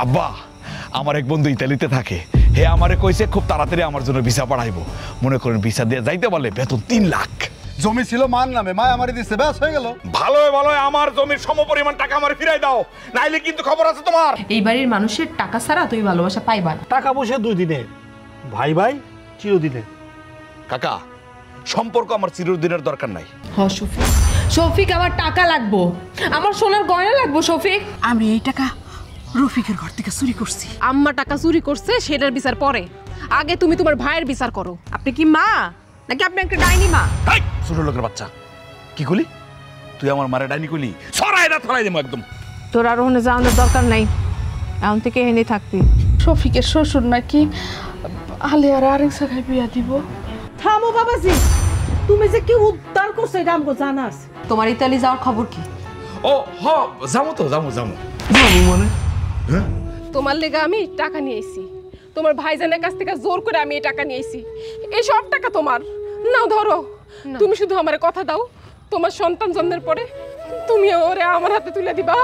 আব্বা, আমার এক বন্ধু ইতালিতে থাকে, হে আমারে কইছে খুব তাড়াতাড়ি আমার জন্য ভিসা পাঠাইবো। মনে করেন ভিসা দিয়ে যাইতে বলে বেতন 3 লাখ। জমি ছিল মার নামে, মা আমারই দিচ্ছে, ব্যাস হয়ে গেল। ভালোই ভালোই আমার জমির সমপরিমাণ টাকা আমারে ফিরাই দাও, নাইলে কিন্তু খবর আছে তোমার। এই বাড়ির মানুষের টাকা ছাড়া তুমি ভালোবাসা পাইবা না। টাকা পয়সা 2 দিনে, ভাই ভাই চিরদিনে। কাকা, সম্পর্ক আমার চিরদিনের দরকার নাই। হ শফিক, শফিক আমার টাকা লাগবো, আমার সোনার গয়না লাগবো শফিক। আমি এই টাকা রফিকের ঘর থেকে চুরি করছি। আম্মা টাকা চুরি করছে সেটার বিচার পরে, আগে তুমি তোমার ভাইয়ের বিচার করো। আপনি কি মা নাকি আপনি একটা ডাইনি মা? হাই ছোট লোকের বাচ্চা, কি কইলি তুই? আমার মারে ডাইনি কইলি? ছড়াই না ছড়াই দেবো একদম। তোর আর ওখানে যাওয়ানোর দরকার নাই, এখন থেকে এখানে থাকবি। শফিকের শ্বশুর নাকি আলিয়ার আরেক জায়গায় বিয়া দিব। থামো বাবাজি, তুমি যে কি উদ্ধার করছো এটা আমাকে জানাস। তোমার ইতালি যাওয়ার খবর কি? ও হ, যাবো তো, যাবো। মানে তোমার লেগে আমি টাকা নিয়ে আইছি, তোমার ভাইজানের কাছ থেকে জোর করে আমি এই টাকা নিয়ে আইছি। এই সব টাকা তোমার নাও, ধরো। তুমি শুধু আমার কথা দাও, তোমার সন্তান জন্মের পরে তুমি ওরে আমার হাতে তুলে দিবা।